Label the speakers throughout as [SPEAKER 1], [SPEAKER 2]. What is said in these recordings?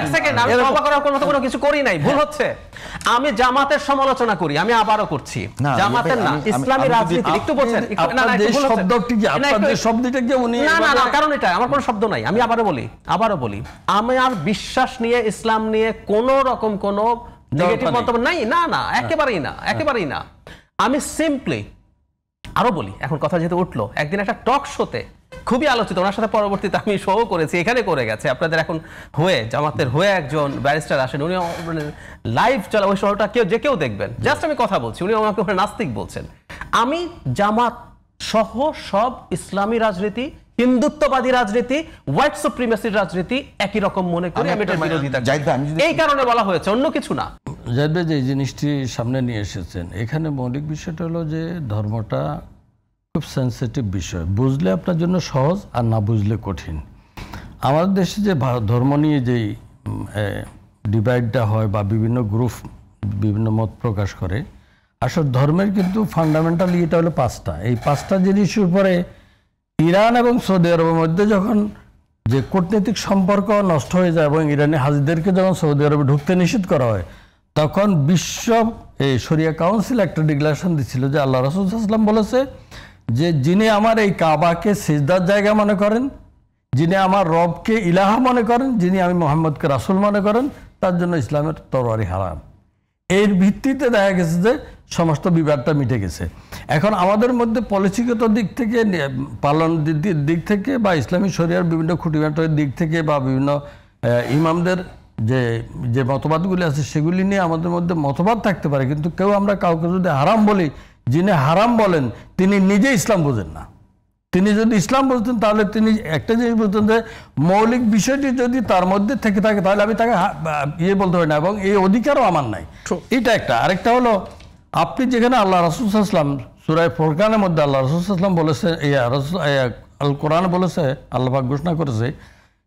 [SPEAKER 1] এক সেকেন্ড, আমি তওবা করার কোনো কিছু করি নাই, ভুল হচ্ছে। আমি জামাতের সমালোচনা করি, আমি আবারও করছি। জামাতের না, ইসলামী রাজনীতি। একটু বলছেন, না না, একটু ভুল হচ্ছে।
[SPEAKER 2] শব্দটি কি আপনাদের শব্দটি কি উনি
[SPEAKER 1] না না না, কারণ এটা আমার কোনো শব্দ নাই। আমি আবারও বলি, আমার বিশ্বাস নিয়ে, ইসলাম নিয়ে কোন রকম কোন নেগেটিভ মন্তব্য নাই। না না, একেবারেই না। আমি সিম্পলি আরো বলি, এখন কথা যেহেতু উঠলো, একদিন একটা টক শোতে খুবই আলোচিত, ওনার সাথে পরবর্তীতে আমি শো করেছি, এখানে করে গেছে আপনাদের এখন জামাতের হয়ে একজন ব্যারিস্টার আসেন, উনি লাইভ চলা, ওই শোটা কেউ দেখবেন, জাস্ট আমি কথা বলছি, উনি আমাকে নাস্তিক বলছেন। আমি জামাত সহ সব ইসলামী রাজনীতি, হিন্দুত্ববাদী রাজনীতি, হোয়াইট সুপ্রিমেসির রাজনীতি একই রকম মনে করি, আমি এটার বিরোধিতা করি। এই কারণে বলা হয়েছে, অন্য কিছু না।
[SPEAKER 2] জাহিদ ভাই যে জিনিসটি সামনে নিয়ে এসেছেন, এখানে মৌলিক বিষয়টা হলো যে ধর্মটা খুব সেন্সিটিভ বিষয়, বুঝলে আপনার জন্য সহজ আর না বুঝলে কঠিন। আমাদের দেশে যে ধর্ম নিয়ে যেই ডিভাইডটা হয় বা বিভিন্ন গ্রুপ বিভিন্ন মত প্রকাশ করে, আসলে ধর্মের কিন্তু ফান্ডামেন্টালি এটা হলো পাঁচটা। এই পাঁচটা জিনিসের উপরে ইরান এবং সৌদি আরবের মধ্যে যখন যে কূটনৈতিক সম্পর্ক নষ্ট হয়ে যায় এবং ইরানি হাজিদেরকে যখন সৌদি আরবে ঢুকতে নিষেধ করা হয়, তখন বিশ্ব এই শরিয়া কাউন্সিল একটা ডিক্লারেশন দিচ্ছিল যে আল্লাহ রাসূল সাল্লাল্লাহু আলাইহি ওয়াসাল্লাম বলেছে যে যিনি আমার এই কাবাকে সিজদার জায়গা মনে করেন, যিনি আমার রবকে ইলাহা মনে করেন, যিনি আমি মুহাম্মদকে রাসূল মনে করেন, তার জন্য ইসলামের তরবারি হারাম। এর ভিত্তিতে দেখা গেছে যে সমস্ত বিবাদটা মিটে গেছে। এখন আমাদের মধ্যে পলিসিগত দিক থেকে, পালন দিক থেকে বা ইসলামী শরিয়ার বিভিন্ন খুঁটিনাটির দিক থেকে বা বিভিন্ন ইমামদের যে মতবাদগুলি আছে সেগুলি নিয়ে আমাদের মধ্যে মতবাদ থাকতে পারে, কিন্তু কেউ আমরা কাউকে যদি হারাম বলি, যিনি হারাম বলেন তিনি নিজে ইসলাম বোঝেন না। তিনি যদি ইসলাম বুঝতেন তাহলে তিনি একটা জিনিস বলতেন যে মৌলিক বিষয়টি যদি তার মধ্যে থেকে থাকে তাহলে আমি তাকে বলতে পারি না, এবং এই অধিকারও আমার নাই। এটা একটা। আরেকটা হলো, আপনি যেখানে আল্লাহ রাসূল সাল্লাল্লাহু আলাইহি ওয়াসাল্লাম সূরা ফুরকানের মধ্যে আল্লাহ রাসূল সাল্লাল্লাহু আলাইহি ওয়াসাল্লাম বলেছে, আল কোরআনে বলেছে, আল্লাহ পাক ঘোষণা করেছে,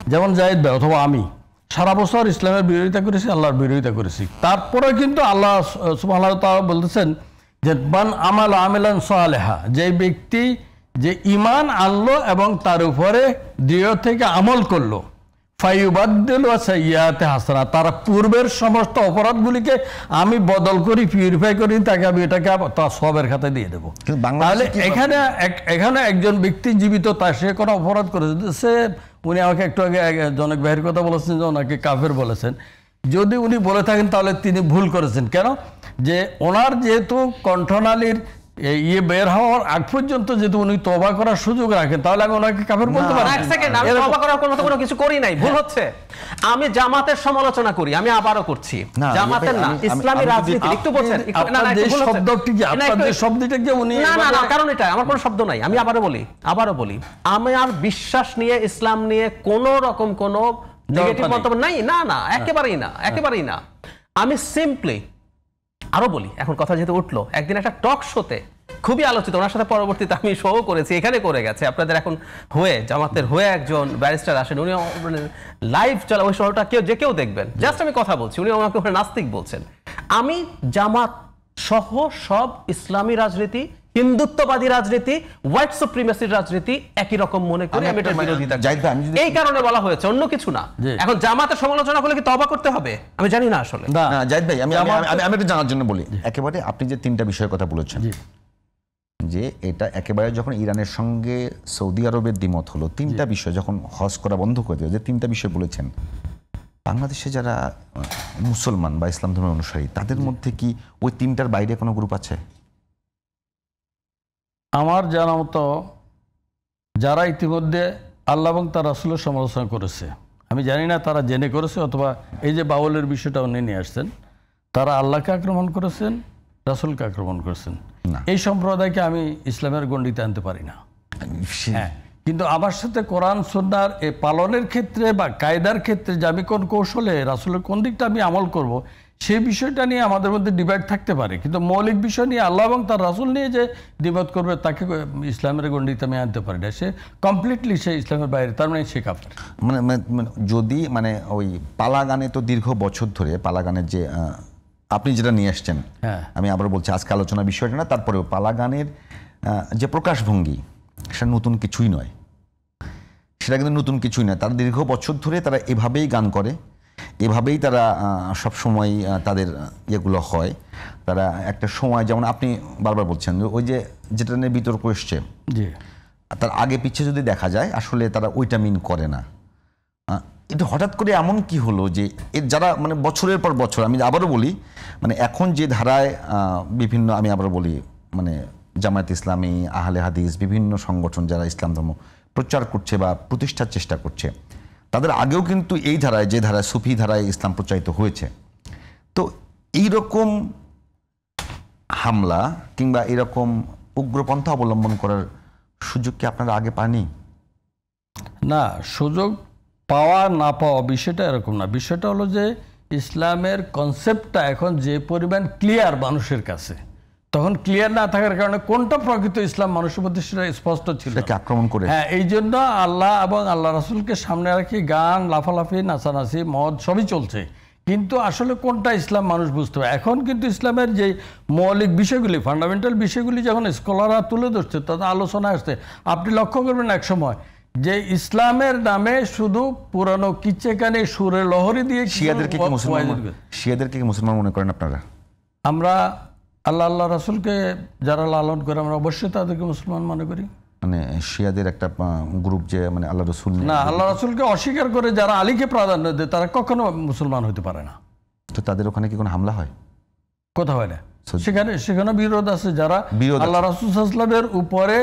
[SPEAKER 2] যেমন জাহিদ ভাই অথবা আমি সারা বছর ইসলামের বিরোধিতা করেছি, আল্লাহর বিরোধিতা করেছি, তারপরে কিন্তু আল্লাহ সুবহানাহু ওয়া তাআলা বলতেছেন যে মান আমাল আমিলান সালেহা, যে ব্যক্তি যে ঈমান আনলো এবং তার উপরে দৃঢ় থেকে আমল করলো, ফায়ুবাদদিলু সাইয়্যাতি হাসানা, তার পূর্বের সমস্ত অপরাধগুলিকে আমি বদল করি, পিউরিফাই করি, তাকে আমি এটাকে তার সওয়াবের খাতায় দিয়ে দেবো। তাহলে এখানে একজন ব্যক্তি জীবিত, তার সে কোনো অপরাধ করেছে, সে উনি আমাকে একটু আগে জনক ভাইয়ের কথা বলেছেন যে ওনাকে কাফের বলেছেন, যদি উনি বলে থাকেন তাহলে তিনি ভুল করেছেন। কেন? যে ওনার যেহেতু কণ্ঠনালীর বের হওয়ার আগ পর্যন্ত যেহেতু উনি তওবা করার সুযোগ রাখেন, তাহলে আমি ওনাকে কাফের বলতে পারি না।
[SPEAKER 1] এক সেকেন্ড, আমি তওবা করার কোনো কিছু করি নাই, ভুল হচ্ছে। আমি জামাতের সমালোচনা করি, আমি আবারও করছি। জামাতের না, ইসলামী রাজনীতি। একটু বলছেন, না না, একটু
[SPEAKER 2] শব্দটি কি আপনাদের শব্দটি কি উনি
[SPEAKER 1] না না না, কারণ এটা আমার কোনো শব্দ নাই। আমি আবারও বলি, আমার বিশ্বাস নিয়ে, ইসলাম নিয়ে কোন রকম কোন নেগেটিভ মন্তব্য নাই। না না, একেবারেই না। আমি সিম্পলি আরো বলি, এখন কথা যেহেতু উঠলো, একদিন একটা টক শোতে খুবই আলোচিত, ওনার সাথে পরবর্তীতে আমি শো করেছি, এখানে করে গেছে আপনাদের এখন জামাতের হয়ে একজন ব্যারিস্টার আসেন, উনি লাইভ চলা, ওই শোটা কেউ দেখবেন, জাস্ট আমি কথা বলছি, উনি আমাকে নাস্তিক বলছেন। আমি জামাত সহ সব ইসলামী রাজনীতি, হিন্দুত্ববাদী রাজনীতি, হোয়াইট সুপ্রিমেসির রাজনীতি একই রকম মনে করি, আমি এটার বিরোধিতা করি। এই কারণে বলা হয়েছে, অন্য কিছু না। এখন জামাতের সমালোচনা করলে কি তওবা করতে হবে? আমি জানি না আসলে।
[SPEAKER 3] না জাহিদ ভাই, আমি একটু জানার জন্য বলি। একেবারে আপনি যে তিনটা বিষয়ের কথা বলেছেন, যে এটা একেবারে যখন ইরানের সঙ্গে সৌদি আরবের দ্বিমত হলো, তিনটা বিষয় যখন হজ করা বন্ধ করে দিল, যে তিনটা বিষয় বলেছেন, বাংলাদেশে যারা মুসলমান বা ইসলাম ধর্মের অনুসারী, তাদের মধ্যে কি ওই তিনটার বাইরে কোনো গ্রুপ আছে?
[SPEAKER 2] আমার জানা মতো যারা ইতিমধ্যে আল্লাহ এবং তার রাসূলের সমালোচনা করেছে, আমি জানি না তারা জেনে করেছে অথবা এই যে বাউলের বিষয়টা উনি নিয়ে আসছেন, তারা আল্লাহকে আক্রমণ করেছেন, রাসূলকে আক্রমণ করেছেন। এই সম্প্রদায়কে আমি ইসলামের গণ্ডিতে আনতে পারি না। হ্যাঁ, কিন্তু আমার সাথে কোরআন সুন্নাহর এই পালনের ক্ষেত্রে বা কায়দার ক্ষেত্রে যে আমি কোন কৌশলে রাসূলের কোন দিকটা আমি আমল করব, সেই বিষয়টা নিয়ে আমাদের মধ্যে ডিবেট থাকতে পারে, কিন্তু মৌলিক বিষয় নিয়ে আল্লাহ এবং তার রাসূল নিয়ে যে ডিবেট করবে, তাকে ইসলামের গণ্ডিতে আমি আনতে পারি না। সে কমপ্লিটলি সে ইসলামের বাইরে, তার মানে সে কাফের।
[SPEAKER 3] যদি ওই পালাগানে তো দীর্ঘ বছর ধরে পালাগানের যে আপনি যেটা নিয়ে আসছেন, আমি আবার বলছি আজকে আলোচনা বিষয়টা না, তারপরেও পালাগানের যে প্রকাশভঙ্গি, সেটা নতুন কিছুই নয়, সেটা কিন্তু নতুন কিছুই নয়। তারা দীর্ঘ বছর ধরে তারা এভাবেই গান করে এভাবেই তারা সব সময় তাদের ইয়েগুলো হয়। তারা একটা সময়, যেমন আপনি বারবার বলছেন ওই যে যেটা নিয়ে বিতর্ক এসছে,
[SPEAKER 2] জি,
[SPEAKER 3] তার আগে পিছিয়ে যদি দেখা যায় আসলে তারা ওইটা মিন করে না। এটা হঠাৎ করে এমন কি হলো যে এর যারা মানে বছরের পর বছর, আমি আবারও বলি মানে এখন যে ধারায় বিভিন্ন, আমি আবারও বলি মানে জামায়াত ইসলামী, আহলে হাদিস, বিভিন্ন সংগঠন যারা ইসলাম ধর্ম প্রচার করছে বা প্রতিষ্ঠার চেষ্টা করছে, তাদের আগেও কিন্তু এই ধারায়, যে ধারায় সুফি ধারায় ইসলাম প্রচারিত হয়েছে, তো এইরকম হামলা কিংবা এরকম উগ্রপন্থা অবলম্বন করার সুযোগ কি আপনারা আগে পাননি?
[SPEAKER 2] না, সুযোগ পাওয়া না পাওয়া বিষয়টা এরকম না। বিষয়টা হলো যে ইসলামের কনসেপ্টটা এখন যে পরিমাণ ক্লিয়ার মানুষের কাছে, তখন ক্লিয়ার না থাকার কারণে কোনটা প্রকৃত ইসলাম মানুষের মধ্যে সেটা স্পষ্ট ছিল।
[SPEAKER 3] আক্রমণ করে,
[SPEAKER 2] হ্যাঁ, এই জন্য আল্লাহ এবং আল্লাহ রাসূলকে সামনে রাখি গান, লাফালাফি, নাচানাচি, মদ সবই চলছে, কিন্তু আসলে কোনটা ইসলাম মানুষ বুঝতে হবে। এখন কিন্তু ইসলামের যে মৌলিক বিষয়গুলি, ফান্ডামেন্টাল বিষয়গুলি যখন স্কলাররা তুলে ধরছে, তাদের আলোচনা আসছে, আপনি লক্ষ্য করবেন এক সময় যে ইসলামের নামে শুধু পুরানো কিচ্ছা কানে সুরে লহরি দিয়ে
[SPEAKER 3] শিয়াদেরকে কি মুসলমান মনে করেন আপনারা?
[SPEAKER 2] আমরা আল্লাহ রাসূলকে যারা লালন করে আমরা অবশ্যই তাদেরকে মুসলমান মনে করি।
[SPEAKER 3] মানে শিয়াদের একটা গ্রুপ যে মানে আল্লাহ রাসূল
[SPEAKER 2] না, আল্লাহ রাসূলকে অস্বীকার করে যারা আলীকে প্রাধান্য দেয় তারা কখনো মুসলমান হতে পারে না।
[SPEAKER 3] তো তাদের ওখানে কি কোনো হামলা হয়?
[SPEAKER 2] কোথাও হয় না, সেখানে বিরোধ আছে। যারা আল্লাহ রাসূল সাল্লাল্লাহু আলাইহি ওয়াসাল্লামের উপরে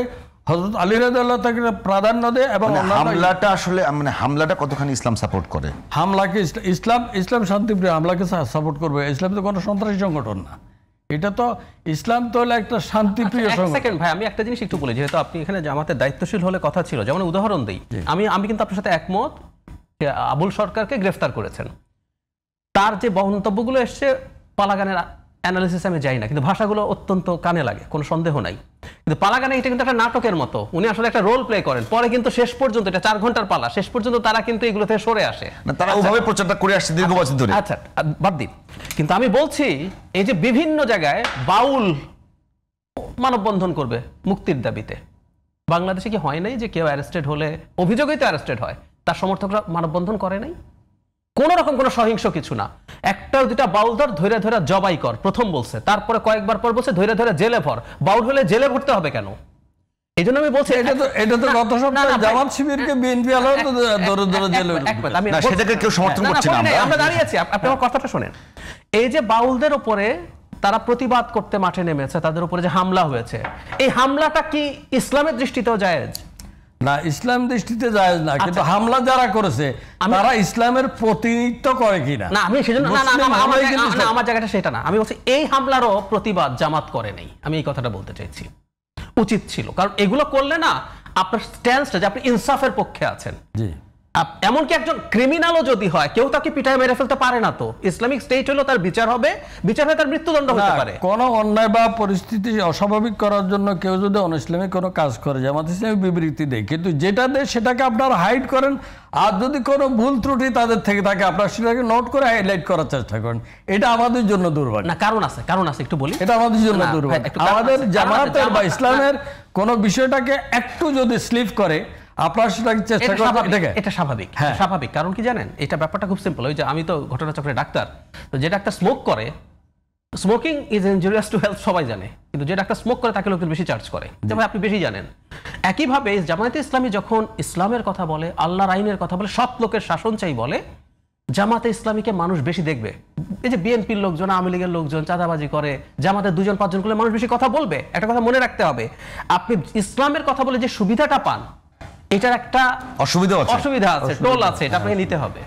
[SPEAKER 2] হযরত আলী রাদিয়াল্লাহু তাআলা তাকে প্রাধান্য দেয়, এবং
[SPEAKER 3] হামলাটা আসলে মানে হামলাটা কতখানি ইসলাম সাপোর্ট করে?
[SPEAKER 2] হামলাকে ইসলাম শান্তিপ্রিয়, হামলাকে সাপোর্ট করবে? ইসলাম তো কোনো সন্ত্রাসী সংগঠন না, এটা তো ইসলাম তো হলো একটা শান্তিপ্রিয় সংগঠন।
[SPEAKER 1] সেকেন্ড ভাই, আমি একটা জিনিস একটু বলি, যেহেতু আপনি এখানে জামাতের দায়িত্বশীল হলে কথা ছিল, যেমন উদাহরণ দিই, আমি কিন্তু আপনার সাথে একমত। আবুল সরকারকে গ্রেফতার করেছেন, তার যে মন্তব্যগুলো এসছে পালাগানের অ্যানালিসিস আমি যাই না, কিন্তু ভাষাগুলো অত্যন্ত কানে লাগে, কোনো সন্দেহ নাই। কিন্তু পালাগানে এটা কিন্তু একটা নাটকের মতো, উনি আসলে একটা রোল প্লে করেন। পরে কিন্তু শেষ পর্যন্ত, এটা 4 ঘন্টার পালা, শেষ পর্যন্ত তারা কিন্তু এগুলো থেকে সরে আসে
[SPEAKER 3] না, তারা ওভাবে প্রচারটা করে আসছে দীর্ঘ বছর ধরে।
[SPEAKER 1] আচ্ছা বাদ দিন, কিন্তু আমি বলছি এই যে বিভিন্ন জায়গায় বাউল মানববন্ধন করবে মুক্তির দাবিতে, বাংলাদেশে কি হয় নাই যে কেউ অ্যারেস্টেড হলে, অভিযোগই তো অ্যারেস্টেড হয়, তার সমর্থকরা মানববন্ধন করে নাই? কোন রকম কোনো সহিংস কিছু না, একটা দুটা বাউল ধর ধরে ধরে জবাই কর, প্রথম বলছে, তারপরে কয়েকবার পর বলছে ধরে ধরে জেলে ভর। বাউল হলে জেলে ভরতে হবে কেন? এই জন্য আমি বলছি
[SPEAKER 2] এটা তো গত সপ্তাহে জামাত শিবিরকে বিএনপি আলাদা ধরে ধরে জেলে,
[SPEAKER 3] না সেটাকে কেউ সমর্থন করছে না,
[SPEAKER 1] আমরা দাঁড়িয়েছি। আপনি আমার কথাটা শুনেন, এই যে বাউলদের উপরে তারা প্রতিবাদ করতে মাঠে নেমেছে, তাদের উপরে যে হামলা হয়েছে, এই হামলাটা কি ইসলামের দৃষ্টিতেও জায়েজ?
[SPEAKER 2] না, ইসলাম দৃষ্টিতে জায়েজ না, কিন্তু হামলা যারা করেছে তারা ইসলামের প্রতিনিধিত্ব করে কিনা?
[SPEAKER 1] না, আমি সেজন্য আমার জায়গাটা সেটা না, আমি বলছি এই হামলারও প্রতিবাদ জামাত করে নেই, আমি এই কথাটা বলতে চাইছি। উচিত ছিল, কারণ এগুলো করলে না আপনার স্ট্যান্সটা যে আপনি ইনসাফের পক্ষে আছেন।
[SPEAKER 2] জি,
[SPEAKER 1] এমনকি একজন ক্রিমিনালও যদি হয়, কেউ তাকে পিটায় মেরে ফেলতে পারে না। তো ইসলামিক স্টেট হলো তার বিচার হবে, বিচার হয়ে তার মৃত্যুদণ্ড হতে পারে।
[SPEAKER 2] কোন অন্যায় বা পরিস্থিতি অস্বাভাবিক করার জন্য কেউ যদি অনইসলামিক কোনো কাজ করে, জামাত ইসলামী বিবৃতি দেয়, কিন্তু যেটা দেয় সেটাকে আপনারা হাইড করেন, আর যদি কোনো ভুল ত্রুটি তাদের থেকে থাকে আপনারা সেটাকে নোট করে হাইলাইট করার চেষ্টা করেন। এটা আমাদের জন্য দুর্ভাগ্য।
[SPEAKER 1] না, কারণ আছে একটু বলি,
[SPEAKER 2] এটা আমাদের জন্য দুর্ভাগ্য। আমাদের জামাতের বা ইসলামের কোন বিষয়টাকে একটু যদি স্লিপ করে আপনারা সেটাকে চেষ্টা করেন,
[SPEAKER 1] এটা স্বাভাবিক। স্বাভাবিক কারণ কি জানেন, এটা ব্যাপারটা খুব সিম্পল। ওই যে আমি তো ঘটনাচক্রে ডাক্তার, তো যে ডাক্তার স্মোক করে, smoking is injurious to health সবাই জানে, কিন্তু যে ডাক্তার স্মোক করে তাকে লোকের বেশি চার্জ করে, যেমন আপনি বেশি জানেন। একইভাবে জামায়াতে ইসলামী যখন ইসলামের কথা বলে, আল্লাহর আইনের কথা বলে, সৎ লোকের শাসন চাই বলে, জামাতে ইসলামীকে মানুষ বেশি দেখবে। এই যে বিএনপির লোকজন, আওয়ামী লীগের লোকজন চাঁদাবাজি করে, জামাতের 2-5 করলে মানুষ বেশি কথা বলবে। একটা কথা মনে রাখতে হবে, আপনি ইসলামের কথা বলে যে সুবিধাটা পান, এটার একটা অসুবিধা আছে, টোল আছে, এটা আপনাকে নিতে হবে।